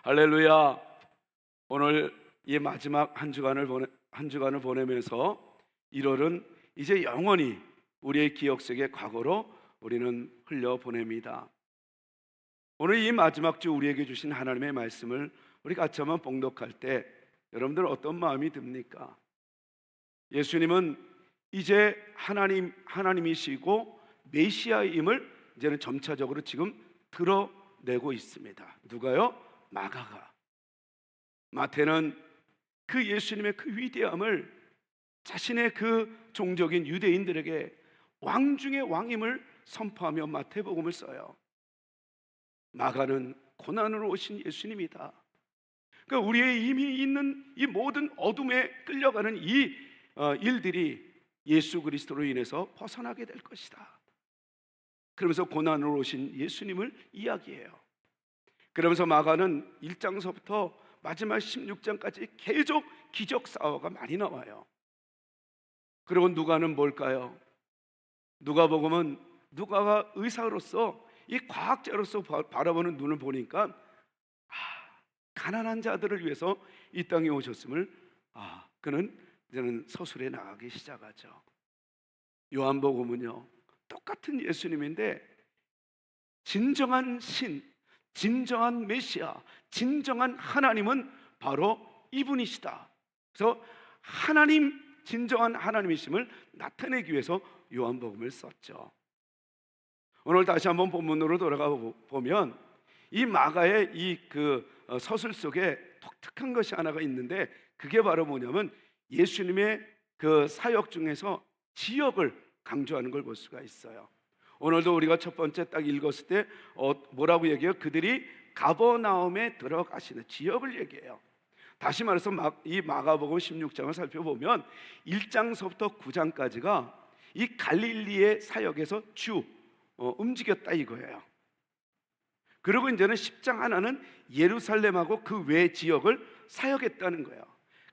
할렐루야. 오늘 이 마지막 한 주간을 보내면서 1월은 이제 영원히 우리의 기억 속의 과거로 우리는 흘려 보냅니다. 오늘 이 마지막 주 우리에게 주신 하나님의 말씀을 우리 같이 한번 봉독할 때 여러분들 어떤 마음이 듭니까? 예수님은 이제 하나님이시고 메시아임을 이제는 점차적으로 지금 드러내고 있습니다. 누가요? 마가가. 마태는 그 예수님의 그 위대함을 자신의 그 종족인 유대인들에게 왕 중의 왕임을 선포하며 마태복음을 써요. 마가는 고난으로 오신 예수님이다. 그러니까 우리의 이미 있는 이 모든 어둠에 끌려가는 이 일들이 예수 그리스도로 인해서 벗어나게 될 것이다. 그러면서 고난으로 오신 예수님을 이야기해요. 그러면서 마가는 1장서부터 마지막 16장까지 계속 기적 사화가 많이 나와요. 그리고 누가는 뭘까요? 누가복음은 누가가 의사로서 이 과학자로서 바라보는 눈을 보니까 가난한 자들을 위해서 이 땅에 오셨음을 그는 이제는 서술해 나가기 시작하죠. 요한복음은요, 똑같은 예수님인데 진정한 신, 진정한 메시아, 진정한 하나님은 바로 이분이시다. 그래서 진정한 하나님이심을 나타내기 위해서 요한복음을 썼죠. 오늘 다시 한번 본문으로 돌아가 보면 이 마가의 이 서술 속에 독특한 것이 하나가 있는데, 그게 바로 뭐냐면 예수님의 그 사역 중에서 지역을 강조하는 걸 볼 수가 있어요. 오늘도 우리가 첫 번째 딱 읽었을 때 뭐라고 얘기해요? 그들이 가버나움에 들어가시는 지역을 얘기해요. 다시 말해서 이 마가복음 16장을 살펴보면 1장서부터 9장까지가 이 갈릴리의 사역에서 움직였다 이거예요. 그리고 이제는 10장 하나는 예루살렘하고 그 외 지역을 사역했다는 거예요.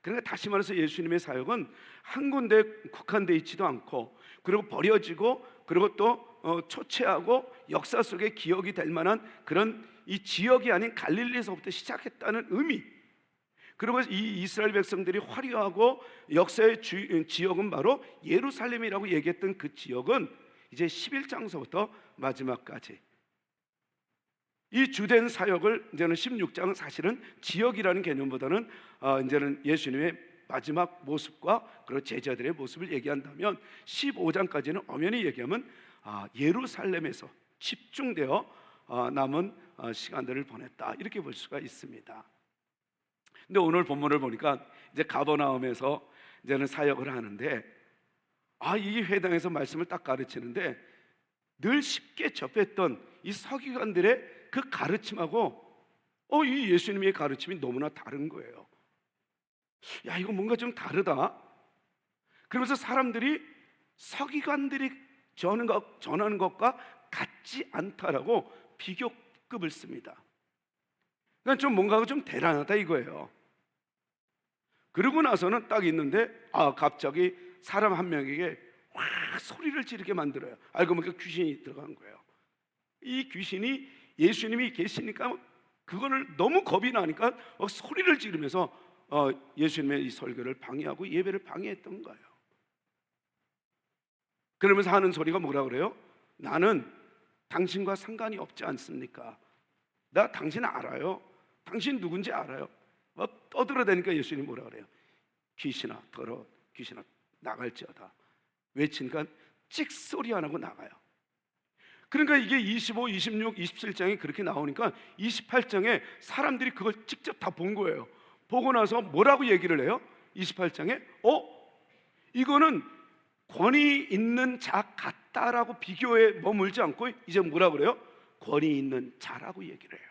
그러니까 다시 말해서 예수님의 사역은 한 군데에 국한되어 있지도 않고, 그리고 버려지고, 그리고 또 초췌하고 역사 속에 기억이 될 만한 그런 이 지역이 아닌 갈릴리에서부터 시작했다는 의미. 그리고 이 이스라엘 백성들이 화려하고 역사의 지역은 바로 예루살렘이라고 얘기했던 그 지역은 이제 11장서부터 마지막까지 이 주된 사역을 이제는 16장은 사실은 지역이라는 개념보다는 이제는 예수님의 마지막 모습과 그리고 제자들의 모습을 얘기한다면 15장까지는 엄연히 얘기하면 예루살렘에서 집중되어 남은 시간들을 보냈다, 이렇게 볼 수가 있습니다. 근데 오늘 본문을 보니까 이제 가버나움에서 이제는 사역을 하는데 이 회당에서 말씀을 딱 가르치는데 늘 쉽게 접했던 이 서기관들의 그 가르침하고 이 예수님의 가르침이 너무나 다른 거예요. 이거 뭔가 좀 다르다. 그러면서 사람들이 서기관들이 전하는 것과 같지 않다라고 비교급을 씁니다. 그러니까 좀 뭔가가 좀 대단하다 이거예요. 그러고 나서는 딱 있는데 갑자기 사람 한 명에게 확 소리를 지르게 만들어요. 알고 보니까 귀신이 들어간 거예요. 이 귀신이 예수님이 계시니까 그거를 너무 겁이 나니까 소리를 지르면서 예수님의 이 설교를 방해하고 예배를 방해했던 거예요. 그러면서 하는 소리가 뭐라 그래요? 나는 당신과 상관이 없지 않습니까? 나 당신 알아요. 당신 누군지 알아요. 떠들어대니까 예수님이 뭐라 그래요? 귀신아 더러워, 귀신아 나갈지어다 외치니까 찍소리 안 하고 나가요. 그러니까 이게 25, 26, 27장에 그렇게 나오니까 28장에 사람들이 그걸 직접 다 본 거예요. 보고 나서 뭐라고 얘기를 해요? 28장에 이거는 권위 있는 자 같다라고 비교에 머물지 않고 이제 뭐라 그래요? 권위 있는 자라고 얘기를 해요.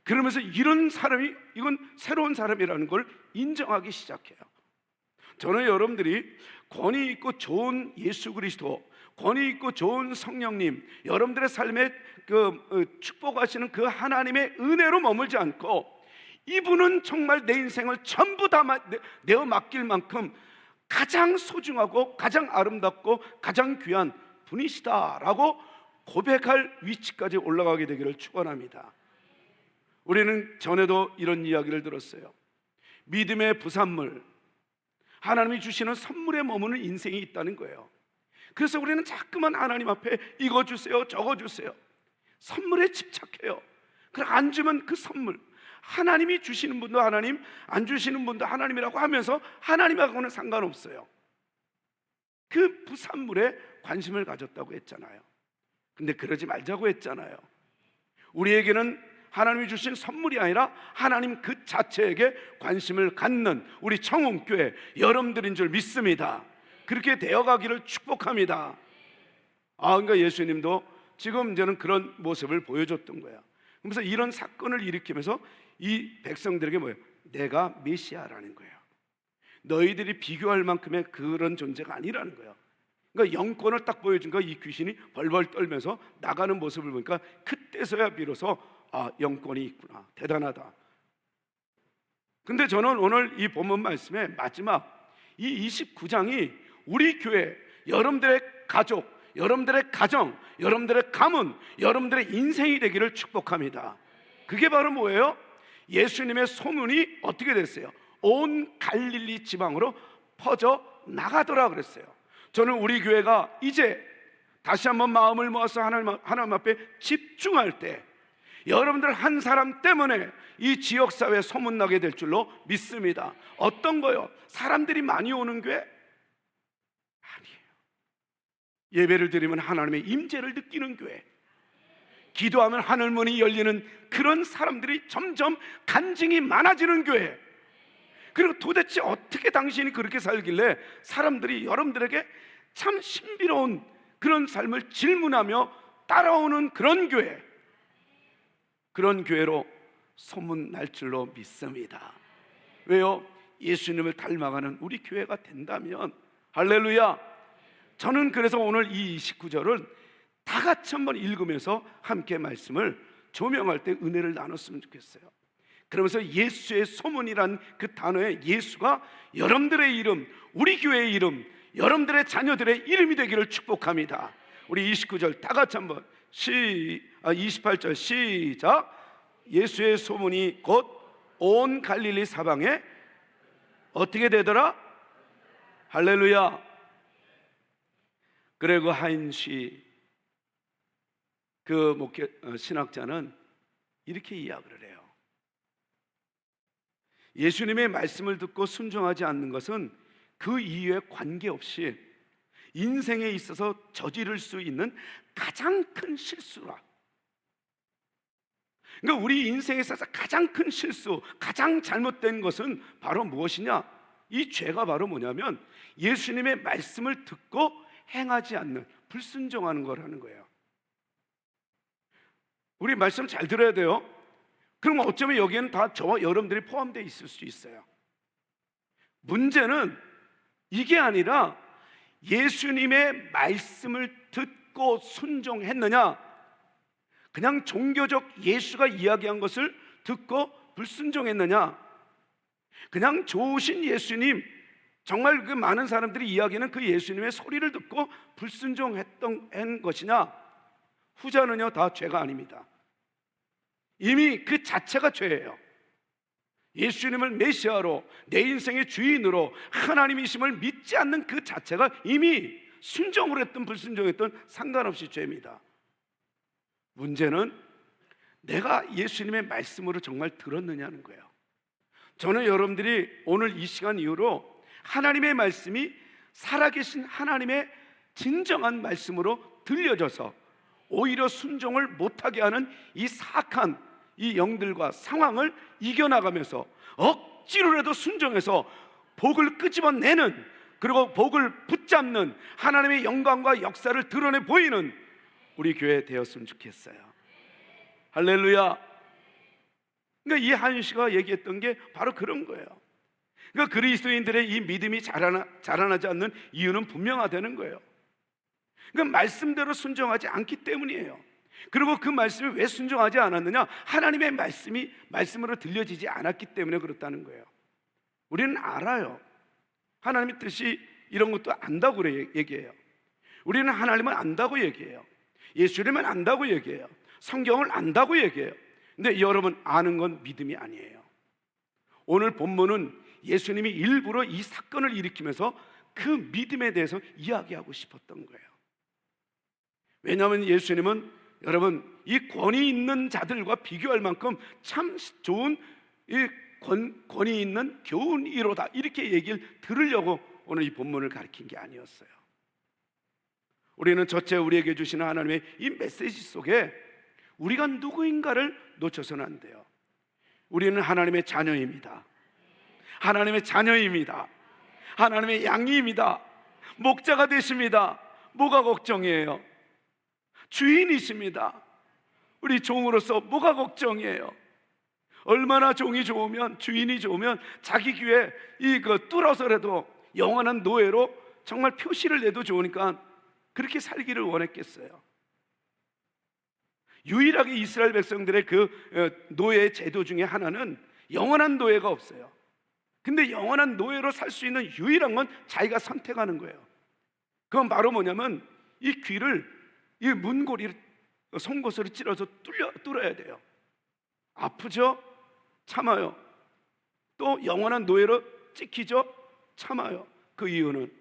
그러면서 이런 사람이, 이건 새로운 사람이라는 걸 인정하기 시작해요. 저는 여러분들이 권위 있고 좋은 예수 그리스도, 권위 있고 좋은 성령님, 여러분들의 삶에 축복하시는 그 하나님의 은혜로 머물지 않고 이분은 정말 내 인생을 전부 다 내어 맡길 만큼 가장 소중하고 가장 아름답고 가장 귀한 분이시다라고 고백할 위치까지 올라가게 되기를 축원합니다. 우리는 전에도 이런 이야기를 들었어요. 믿음의 부산물, 하나님이 주시는 선물에 머무는 인생이 있다는 거예요. 그래서 우리는 자꾸만 하나님 앞에 이거 주세요, 저거 주세요, 선물에 집착해요. 그럼 안 주면 그 선물, 하나님이 주시는 분도 하나님, 안 주시는 분도 하나님이라고 하면서 하나님하고는 상관없어요. 그 부산물에 관심을 가졌다고 했잖아요. 근데 그러지 말자고 했잖아요. 우리에게는 하나님이 주신 선물이 아니라 하나님 그 자체에게 관심을 갖는 우리 청홍교회 여러분들인 줄 믿습니다. 그렇게 되어가기를 축복합니다. 그러니까 예수님도 지금 이제는 그런 모습을 보여줬던 거야. 그래서 이런 사건을 일으키면서 이 백성들에게 뭐예요? 내가 메시아라는 거예요. 너희들이 비교할 만큼의 그런 존재가 아니라는 거예요. 그러니까 영권을 딱 보여준 거야. 이 귀신이 벌벌 떨면서 나가는 모습을 보니까 그때서야 비로소 영권이 있구나, 대단하다. 근데 저는 오늘 이 본문 말씀의 마지막 이 29장이 우리 교회, 여러분들의 가족, 여러분들의 가정, 여러분들의 가문, 여러분들의 인생이 되기를 축복합니다. 그게 바로 뭐예요? 예수님의 소문이 어떻게 됐어요? 온 갈릴리 지방으로 퍼져 나가더라 그랬어요. 저는 우리 교회가 이제 다시 한번 마음을 모아서 하나님 앞에 집중할 때 여러분들 한 사람 때문에 이 지역사회에 소문나게 될 줄로 믿습니다. 어떤 거요? 사람들이 많이 오는 교회? 아니에요. 예배를 드리면 하나님의 임재를 느끼는 교회, 기도하면 하늘문이 열리는 그런 사람들이 점점 간증이 많아지는 교회. 그리고 도대체 어떻게 당신이 그렇게 살길래 사람들이 여러분들에게 참 신비로운 그런 삶을 질문하며 따라오는 그런 교회, 그런 교회로 소문날 줄로 믿습니다. 왜요? 예수님을 닮아가는 우리 교회가 된다면. 할렐루야. 저는 그래서 오늘 이 29절을 다 같이 한번 읽으면서 함께 말씀을 조명할 때 은혜를 나눴으면 좋겠어요. 그러면서 예수의 소문이란 그 단어에 예수가 여러분들의 이름, 우리 교회의 이름, 여러분들의 자녀들의 이름이 되기를 축복합니다. 우리 29절 다 같이 한번 28절 시작. 예수의 소문이 곧 온 갈릴리 사방에 어떻게 되더라? 할렐루야. 그레고 하인시 그 신학자는 이렇게 이야기를 해요. 예수님의 말씀을 듣고 순종하지 않는 것은 그 이유에 관계없이 인생에 있어서 저지를 수 있는 가장 큰 실수라. 그러니까 우리 인생에 있어서 가장 큰 실수, 가장 잘못된 것은 바로 무엇이냐? 이 죄가 바로 뭐냐면 예수님의 말씀을 듣고 행하지 않는, 불순종하는 거라는 거예요. 우리 말씀 잘 들어야 돼요. 그럼 어쩌면 여기에는 다 저와 여러분들이 포함되어 있을 수 있어요. 문제는 이게 아니라 예수님의 말씀을 듣고 순종했느냐, 그냥 종교적 예수가 이야기한 것을 듣고 불순종했느냐, 그냥 좋으신 예수님, 정말 그 많은 사람들이 이야기하는 그 예수님의 소리를 듣고 불순종했던 것이냐, 후자는요 다 죄가 아닙니다. 이미 그 자체가 죄예요. 예수님을 메시아로, 내 인생의 주인으로 하나님이심을 믿지 않는 그 자체가 이미 순종을 했든 불순종했든 상관없이 죄입니다. 문제는 내가 예수님의 말씀으로 정말 들었느냐는 거예요. 저는 여러분들이 오늘 이 시간 이후로 하나님의 말씀이 살아계신 하나님의 진정한 말씀으로 들려져서 오히려 순종을 못하게 하는 이 사악한 이 영들과 상황을 이겨나가면서 억지로라도 순종해서 복을 끄집어내는, 그리고 복을 붙잡는 하나님의 영광과 역사를 드러내 보이는 우리 교회 되었으면 좋겠어요. 할렐루야. 그러니까 이 한시가 얘기했던 게 바로 그런 거예요. 그러니까 그리스도인들의 이 믿음이 자라나지 않는 이유는 분명하다는 거예요. 그러니까 말씀대로 순종하지 않기 때문이에요. 그리고 그 말씀이 왜 순종하지 않았느냐? 하나님의 말씀이 말씀으로 들려지지 않았기 때문에 그렇다는 거예요. 우리는 알아요. 하나님의 뜻이 이런 것도 안다고 얘기해요. 우리는 하나님을 안다고 얘기해요. 예수님을 안다고 얘기해요. 성경을 안다고 얘기해요. 근데 여러분, 아는 건 믿음이 아니에요. 오늘 본문은 예수님이 일부러 이 사건을 일으키면서 그 믿음에 대해서 이야기하고 싶었던 거예요. 왜냐하면 예수님은 여러분, 이 권위 있는 자들과 비교할 만큼 참 좋은 이 권위 있는 교훈이로다, 이렇게 얘기를 들으려고 오늘 이 본문을 가르친 게 아니었어요. 우리는 첫째, 우리에게 주시는 하나님의 이 메시지 속에 우리가 누구인가를 놓쳐서는 안 돼요. 우리는 하나님의 자녀입니다. 하나님의 자녀입니다. 하나님의 양입니다. 목자가 되십니다. 뭐가 걱정이에요? 주인이십니다. 우리 종으로서 뭐가 걱정이에요? 얼마나 종이 좋으면, 주인이 좋으면 자기 귀에 뚫어서라도 영원한 노예로 정말 표시를 내도 좋으니까 그렇게 살기를 원했겠어요. 유일하게 이스라엘 백성들의 그 노예 제도 중에 하나는 영원한 노예가 없어요. 근데 영원한 노예로 살 수 있는 유일한 건 자기가 선택하는 거예요. 그건 바로 뭐냐면 이 귀를, 이 문고리를 송곳으로 찔러서 뚫어야 돼요. 아프죠? 참아요. 또 영원한 노예로 찍히죠? 참아요. 그 이유는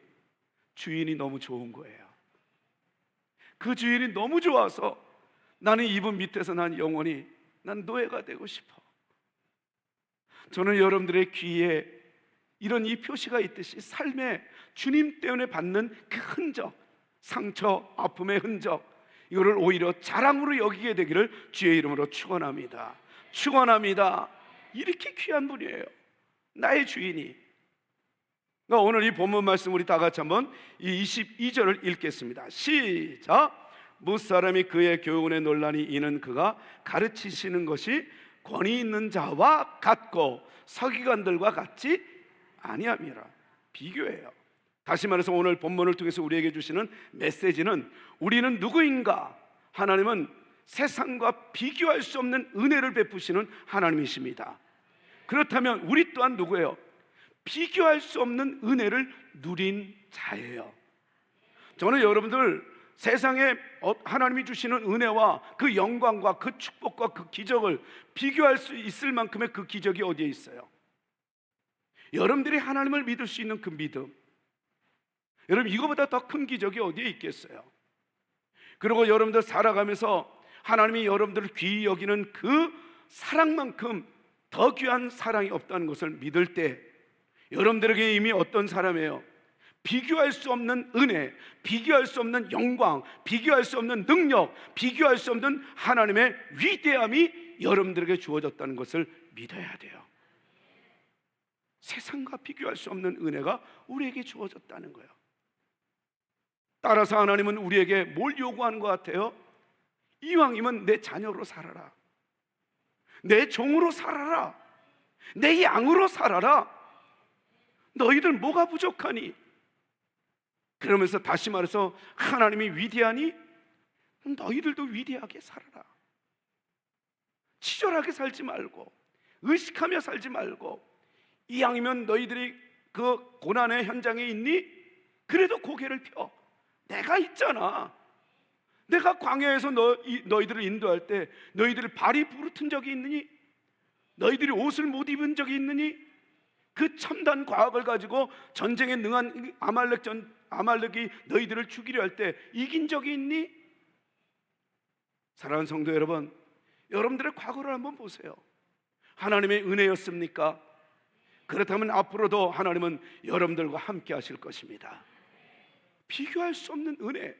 주인이 너무 좋은 거예요. 그 주인이 너무 좋아서 나는 이분 밑에서 난 영원히 난 노예가 되고 싶어. 저는 여러분들의 귀에 이런 이 표시가 있듯이 삶에 주님 때문에 받는 그 흔적, 상처, 아픔의 흔적, 이거를 오히려 자랑으로 여기게 되기를 주의 이름으로 축원합니다. 축원합니다. 이렇게 귀한 분이에요, 나의 주인이. 그러니까 오늘 이 본문 말씀 우리 다 같이 한번 이 22절을 읽겠습니다. 시작. 무사람이 그의 교훈에 논란이 이는 그가 가르치시는 것이 권위 있는 자와 같고 서기관들과 같지 아니함이라. 비교해요. 다시 말해서 오늘 본문을 통해서 우리에게 주시는 메시지는 우리는 누구인가? 하나님은 세상과 비교할 수 없는 은혜를 베푸시는 하나님이십니다. 그렇다면 우리 또한 누구예요? 비교할 수 없는 은혜를 누린 자예요. 저는 여러분들 세상에 하나님이 주시는 은혜와 그 영광과 그 축복과 그 기적을 비교할 수 있을 만큼의 그 기적이 어디에 있어요? 여러분들이 하나님을 믿을 수 있는 그 믿음, 여러분, 이거보다 더 큰 기적이 어디에 있겠어요? 그리고 여러분들 살아가면서 하나님이 여러분들을 귀히 여기는 그 사랑만큼 더 귀한 사랑이 없다는 것을 믿을 때 여러분들에게 이미 어떤 사람이에요? 비교할 수 없는 은혜, 비교할 수 없는 영광, 비교할 수 없는 능력, 비교할 수 없는 하나님의 위대함이 여러분들에게 주어졌다는 것을 믿어야 돼요. 세상과 비교할 수 없는 은혜가 우리에게 주어졌다는 거예요. 따라서 하나님은 우리에게 뭘 요구하는 것 같아요? 이왕이면 내 자녀로 살아라, 내 종으로 살아라, 내 양으로 살아라. 너희들 뭐가 부족하니? 그러면서 다시 말해서 하나님이 위대하니 너희들도 위대하게 살아라. 치졸하게 살지 말고, 의식하며 살지 말고, 이왕이면 너희들이 그 고난의 현장에 있니? 그래도 고개를 펴. 내가 있잖아. 내가 광야에서 너희들을 인도할 때 너희들이 발이 부르튼 적이 있느니? 너희들이 옷을 못 입은 적이 있느니? 그 첨단 과학을 가지고 전쟁에 능한 아말렉이 너희들을 죽이려 할 때 이긴 적이 있니? 사랑하는 성도 여러분, 여러분들의 과거를 한번 보세요. 하나님의 은혜였습니까? 그렇다면 앞으로도 하나님은 여러분들과 함께 하실 것입니다. 비교할 수 없는 은혜.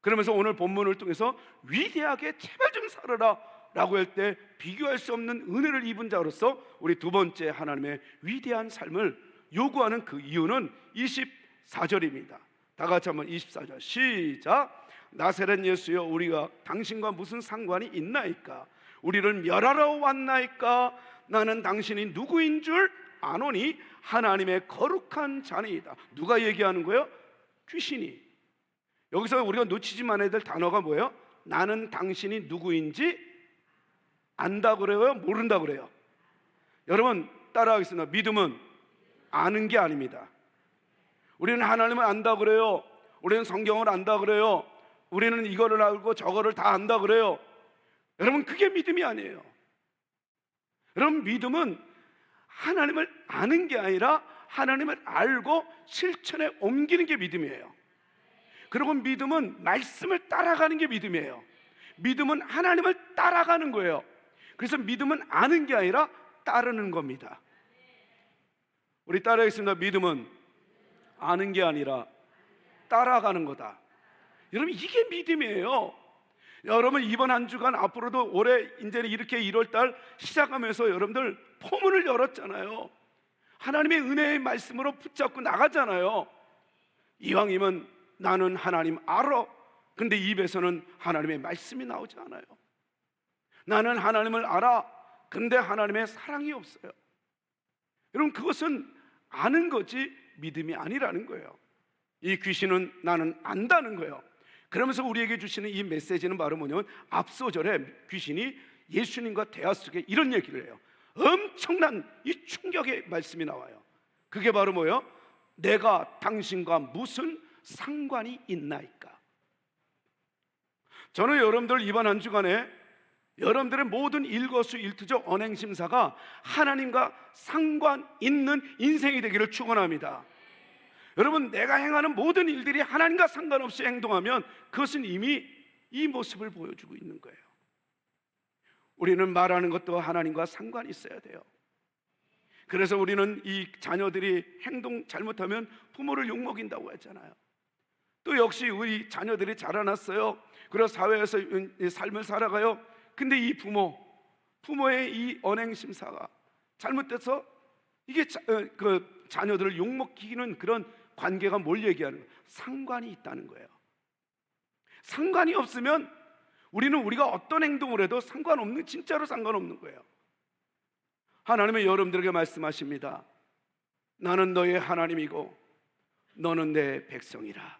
그러면서 오늘 본문을 통해서 위대하게 제발 좀 살아라 라고 할 때 비교할 수 없는 은혜를 입은 자로서 우리 두 번째 하나님의 위대한 삶을 요구하는 그 이유는 24절입니다. 다 같이 한번 24절 시작. 나사렛 예수여, 우리가 당신과 무슨 상관이 있나이까? 우리를 멸하러 왔나이까? 나는 당신이 누구인 줄 아노니 하나님의 거룩한 자니이다. 누가 얘기하는 거예요? 귀신이. 여기서 우리가 놓치지 말아야 될 단어가 뭐예요? 나는 당신이 누구인지 안다 그래요? 모른다 그래요? 여러분 따라하겠습니다. 믿음은 아는 게 아닙니다. 우리는 하나님을 안다 그래요. 우리는 성경을 안다 그래요. 우리는 이거를 알고 저거를 다 안다 그래요. 여러분 그게 믿음이 아니에요. 여러분, 믿음은 하나님을 아는 게 아니라 하나님을 알고 실천에 옮기는 게 믿음이에요. 그리고 믿음은 말씀을 따라가는 게 믿음이에요. 믿음은 하나님을 따라가는 거예요. 그래서 믿음은 아는 게 아니라 따르는 겁니다. 우리 따라하겠습니다. 믿음은 아는 게 아니라 따라가는 거다. 여러분, 이게 믿음이에요. 여러분, 이번 한 주간 앞으로도 올해 이제는 이렇게 1월달 시작하면서 여러분들 포문을 열었잖아요. 하나님의 은혜의 말씀으로 붙잡고 나가잖아요. 이왕이면 나는 하나님 알아. 근데 입에서는 하나님의 말씀이 나오지 않아요. 나는 하나님을 알아. 근데 하나님의 사랑이 없어요. 여러분, 그것은 아는 거지 믿음이 아니라는 거예요. 이 귀신은 나는 안다는 거예요. 그러면서 우리에게 주시는 이 메시지는 바로 뭐냐면, 앞소절에 귀신이 예수님과 대화 속에 이런 얘기를 해요. 엄청난 이 충격의 말씀이 나와요. 그게 바로 뭐예요? 내가 당신과 무슨 상관이 있나이까? 저는 여러분들 이번 한 주간에 여러분들의 모든 일거수일투족 언행심사가 하나님과 상관 있는 인생이 되기를 축원합니다. 여러분, 내가 행하는 모든 일들이 하나님과 상관없이 행동하면 그것은 이미 이 모습을 보여주고 있는 거예요. 우리는 말하는 것도 하나님과 상관이 있어야 돼요. 그래서 우리는 이 자녀들이 행동 잘못하면 부모를 욕먹인다고 했잖아요. 또 역시 우리 자녀들이 자라났어요. 그리고 사회에서 삶을 살아가요. 근데 이 부모의 이 언행심사가 잘못돼서 이게 그 자녀들을 욕먹이는 그런 관계가 뭘 얘기하는 거예요? 상관이 있다는 거예요. 상관이 없으면 우리는 우리가 어떤 행동을 해도 상관없는, 진짜로 상관없는 거예요. 하나님은 여러분들에게 말씀하십니다. 나는 너의 하나님이고 너는 내 백성이라.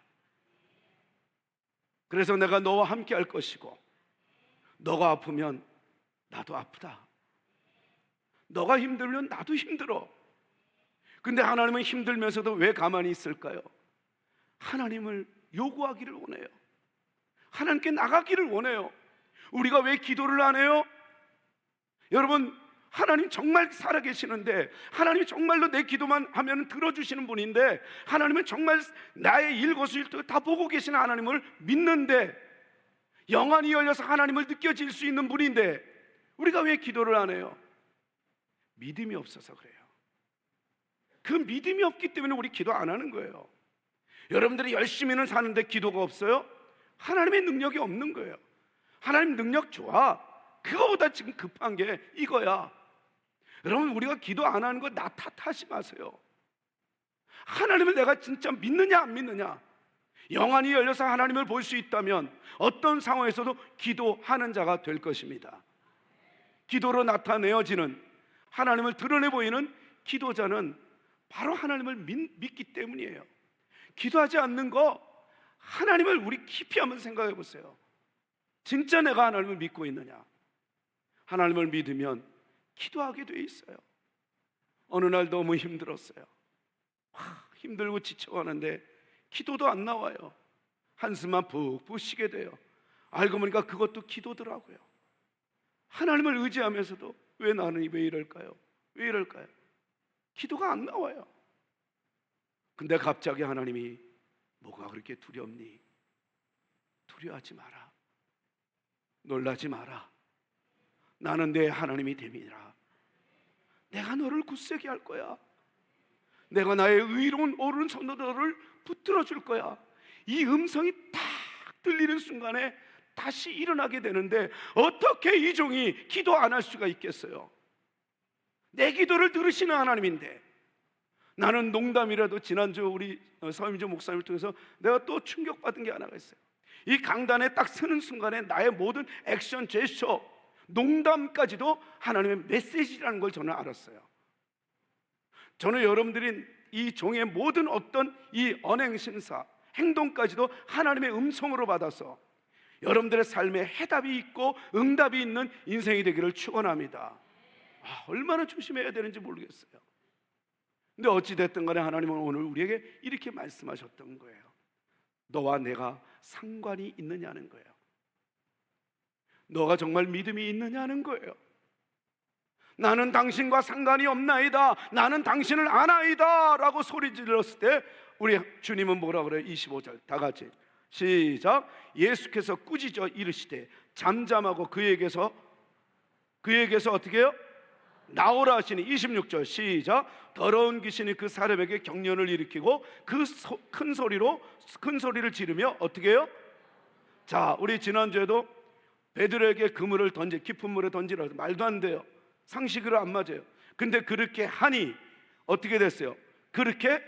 그래서 내가 너와 함께 할 것이고, 너가 아프면 나도 아프다. 너가 힘들면 나도 힘들어. 근데 하나님은 힘들면서도 왜 가만히 있을까요? 하나님을 요구하기를 원해요. 하나님께 나가기를 원해요. 우리가 왜 기도를 안 해요? 여러분, 하나님 정말 살아계시는데, 하나님이 정말로 내 기도만 하면 들어주시는 분인데, 하나님은 정말 나의 일거수일투 다 보고 계시는 하나님을 믿는데, 영안이 열려서 하나님을 느껴질 수 있는 분인데 우리가 왜 기도를 안 해요? 믿음이 없어서 그래요. 그 믿음이 없기 때문에 우리 기도 안 하는 거예요. 여러분들이 열심히는 사는데 기도가 없어요? 하나님의 능력이 없는 거예요. 하나님 능력 좋아. 그거보다 지금 급한 게 이거야. 여러분, 우리가 기도 안 하는 거 나 탓하지 마세요. 하나님을 내가 진짜 믿느냐 안 믿느냐, 영안이 열려서 하나님을 볼 수 있다면 어떤 상황에서도 기도하는 자가 될 것입니다. 기도로 나타내어지는, 하나님을 드러내 보이는 기도자는 바로 하나님을 믿기 때문이에요. 기도하지 않는 거, 하나님을 우리 깊이 한번 생각해 보세요. 진짜 내가 하나님을 믿고 있느냐? 하나님을 믿으면 기도하게 돼 있어요. 어느 날 너무 힘들었어요. 힘들고 지쳐가는데 기도도 안 나와요. 한숨만 푹푹 쉬게 돼요. 알고 보니까 그것도 기도더라고요. 하나님을 의지하면서도 왜 나는 왜 이럴까요? 왜 이럴까요? 기도가 안 나와요. 근데 갑자기 하나님이 뭐가 그렇게 두렵니? 두려워하지 마라. 놀라지 마라. 나는 내 하나님이 됨이라. 내가 너를 굳세게 할 거야. 내가 나의 의로운 오른손으로 너를 붙들어 줄 거야. 이 음성이 딱 들리는 순간에 다시 일어나게 되는데 어떻게 이 종이 기도 안 할 수가 있겠어요? 내 기도를 들으시는 하나님인데. 나는 농담이라도 지난주 우리 서임주 목사님을 통해서 내가 또 충격받은 게 하나가 있어요. 이 강단에 딱 서는 순간에 나의 모든 액션, 제스처, 농담까지도 하나님의 메시지라는 걸 저는 알았어요. 저는 여러분들이 이 종의 모든 어떤 이 언행심사, 행동까지도 하나님의 음성으로 받아서 여러분들의 삶에 해답이 있고 응답이 있는 인생이 되기를 축원합니다. 얼마나 조심해야 되는지 모르겠어요. 근데 어찌됐든 간에 하나님은 오늘 우리에게 이렇게 말씀하셨던 거예요. 너와 내가 상관이 있느냐는 거예요. 너가 정말 믿음이 있느냐는 거예요. 나는 당신과 상관이 없나이다, 나는 당신을 아나이다 라고 소리 질렀을 때 우리 주님은 뭐라 그래요? 25절 다 같이 시작. 예수께서 꾸짖어 이르시되 잠잠하고 그에게서 어떻게 해요? 나오라 하시니 26절 시작. 더러운 귀신이 그 사람에게 경련을 일으키고 그 큰 소리를 지르며 어떻게 해요? 자, 우리 지난주에도 베드로에게 그물을 깊은 물에 던지라, 말도 안 돼요. 상식으로 안 맞아요. 근데 그렇게 하니 어떻게 됐어요? 그렇게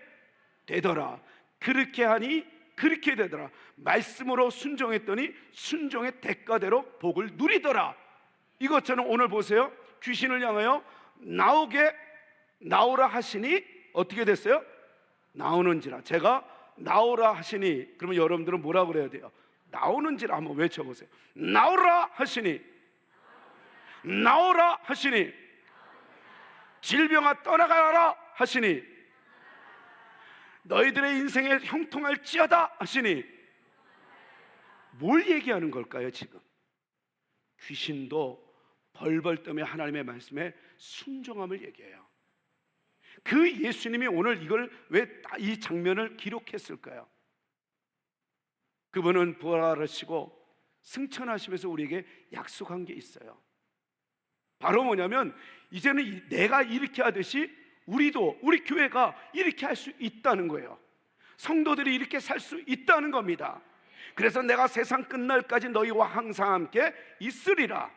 되더라. 그렇게 하니 그렇게 되더라. 말씀으로 순종했더니 순종의 대가대로 복을 누리더라. 이것처럼 오늘 보세요. 귀신을 향하여 나오라 하시니 어떻게 됐어요? 나오는지라. 제가 나오라 하시니, 그러면 여러분들은 뭐라 그래야 돼요? 나오는지라 한번 외쳐보세요. 나오라 하시니, 나오라 하시니, 질병아 떠나가라 하시니, 너희들의 인생에 형통할지어다 하시니. 뭘 얘기하는 걸까요? 지금 귀신도 벌벌 떠며 하나님의 말씀에 순종함을 얘기해요. 그 예수님이 오늘 이걸 왜 이 장면을 기록했을까요? 그분은 부활하시고 승천하시면서 우리에게 약속한 게 있어요. 바로 뭐냐면 이제는 내가 이렇게 하듯이 우리 교회가 이렇게 할 수 있다는 거예요. 성도들이 이렇게 살 수 있다는 겁니다. 그래서 내가 세상 끝날까지 너희와 항상 함께 있으리라.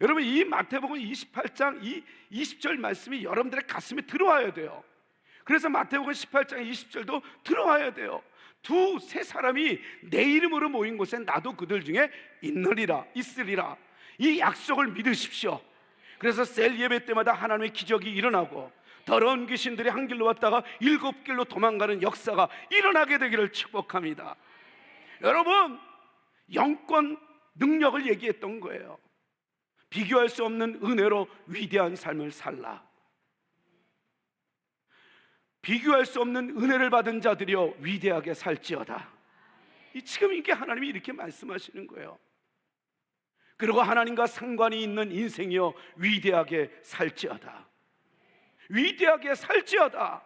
여러분, 이 마태복음 28장 이 20절 말씀이 여러분들의 가슴에 들어와야 돼요. 그래서 마태복음 18장 20절도 들어와야 돼요. 두세 사람이 내 이름으로 모인 곳에 나도 그들 중에 있으리라. 이 약속을 믿으십시오. 그래서 셀 예배 때마다 하나님의 기적이 일어나고 더러운 귀신들이 한 길로 왔다가 7길로 도망가는 역사가 일어나게 되기를 축복합니다. 여러분, 영권 능력을 얘기했던 거예요. 비교할 수 없는 은혜로 위대한 삶을 살라. 비교할 수 없는 은혜를 받은 자들이여 위대하게 살지어다. 지금 이게 하나님이 이렇게 말씀하시는 거예요. 그리고 하나님과 상관이 있는 인생이여 위대하게 살지어다. 위대하게 살지어다.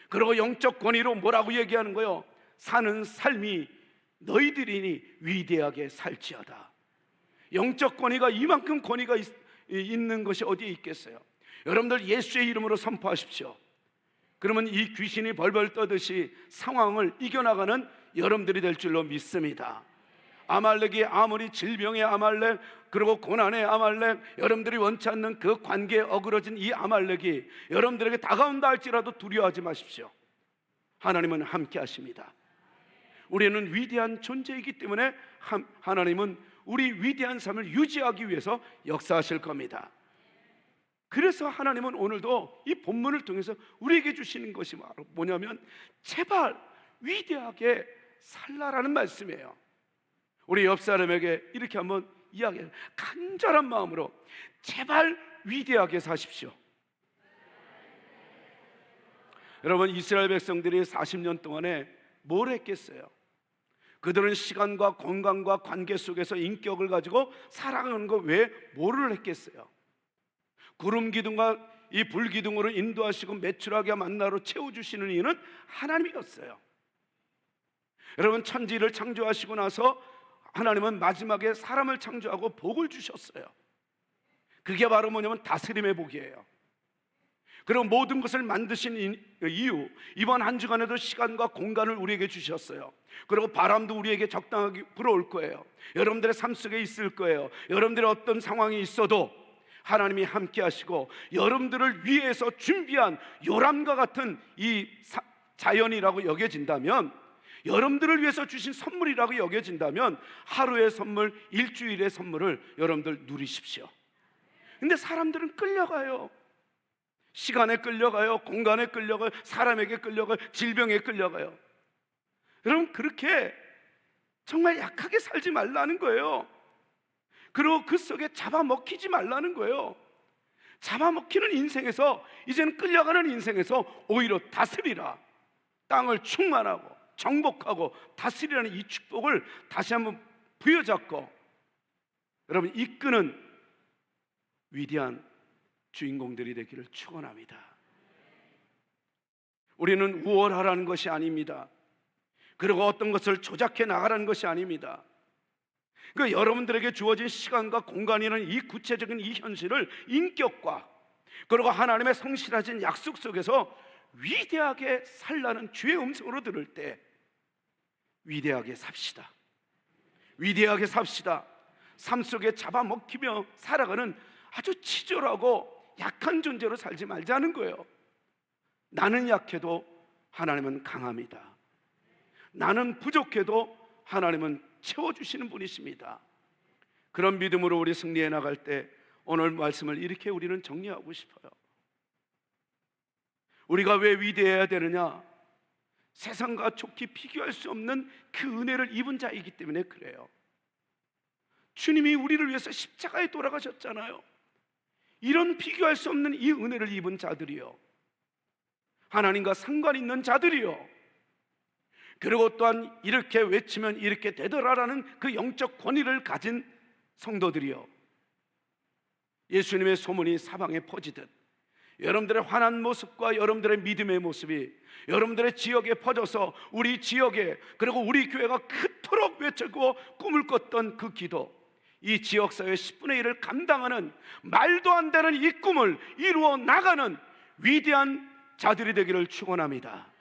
그리고 영적 권위로 뭐라고 얘기하는 거예요? 사는 삶이 너희들이니 위대하게 살지어다. 영적 권위가 이만큼 권위가 있는 것이 어디에 있겠어요? 여러분들 예수의 이름으로 선포하십시오. 그러면 이 귀신이 벌벌 떠듯이 상황을 이겨나가는 여러분들이 될 줄로 믿습니다. 아말렉이 아무리 질병의 아말렉, 그리고 고난의 아말렉, 여러분들이 원치 않는 그 관계에 어그러진 이 아말렉이 여러분들에게 다가온다 할지라도 두려워하지 마십시오. 하나님은 함께 하십니다. 우리는 위대한 존재이기 때문에 하나님은 우리 위대한 삶을 유지하기 위해서 역사하실 겁니다. 그래서 하나님은 오늘도 이 본문을 통해서 우리에게 주시는 것이 뭐냐면 제발 위대하게 살라라는 말씀이에요. 우리 옆 사람에게 이렇게 한번 이야기해요. 간절한 마음으로 제발 위대하게 사십시오. 여러분, 이스라엘 백성들이 40년 동안에 뭘 했겠어요? 그들은 시간과 공간과 관계 속에서 인격을 가지고 살아가는 거 외에 뭐를 했겠어요? 구름 기둥과 이 불 기둥으로 인도하시고 매출하게 만나로 채워주시는 이는 하나님이었어요. 여러분, 천지를 창조하시고 나서 하나님은 마지막에 사람을 창조하고 복을 주셨어요. 그게 바로 뭐냐면 다스림의 복이에요. 그리고 모든 것을 만드신 이유, 이번 한 주간에도 시간과 공간을 우리에게 주셨어요. 그리고 바람도 우리에게 적당하게 불어올 거예요. 여러분들의 삶 속에 있을 거예요. 여러분들의 어떤 상황이 있어도 하나님이 함께 하시고 여러분들을 위해서 준비한 요람과 같은 이 자연이라고 여겨진다면, 여러분들을 위해서 주신 선물이라고 여겨진다면 하루의 선물, 일주일의 선물을 여러분들 누리십시오. 근데 사람들은 끌려가요. 시간에 끌려가요. 공간에 끌려가요. 사람에게 끌려가요. 질병에 끌려가요. 여러분, 그렇게 정말 약하게 살지 말라는 거예요. 그리고 그 속에 잡아먹히지 말라는 거예요. 잡아먹히는 인생에서, 이제는 끌려가는 인생에서 오히려 다스리라. 땅을 충만하고 정복하고 다스리라는 이 축복을 다시 한번 부여잡고 여러분 이끄는 위대한 주인공들이 되기를 축원합니다. 우리는 우월하라는 것이 아닙니다. 그리고 어떤 것을 조작해 나가라는 것이 아닙니다. 그 여러분들에게 주어진 시간과 공간이라는 이 구체적인 이 현실을 인격과 그리고 하나님의 성실하신 약속 속에서 위대하게 살라는 주의 음성으로 들을 때 위대하게 삽시다. 위대하게 삽시다. 삶 속에 잡아먹히며 살아가는 아주 치졸하고 약한 존재로 살지 말자는 거예요. 나는 약해도 하나님은 강합니다. 나는 부족해도 하나님은 채워주시는 분이십니다. 그런 믿음으로 우리 승리해 나갈 때 오늘 말씀을 이렇게 우리는 정리하고 싶어요. 우리가 왜 위대해야 되느냐? 세상과 좋게 비교할 수 없는 그 은혜를 입은 자이기 때문에 그래요. 주님이 우리를 위해서 십자가에 돌아가셨잖아요. 이런 비교할 수 없는 이 은혜를 입은 자들이요, 하나님과 상관 있는 자들이요, 그리고 또한 이렇게 외치면 이렇게 되더라라는 그 영적 권위를 가진 성도들이요, 예수님의 소문이 사방에 퍼지듯 여러분들의 환한 모습과 여러분들의 믿음의 모습이 여러분들의 지역에 퍼져서 우리 지역에 그리고 우리 교회가 그토록 외치고 꿈을 꿨던 그 기도, 이 지역사회 10분의 1을 감당하는 말도 안 되는 이 꿈을 이루어 나가는 위대한 자들이 되기를 축원합니다.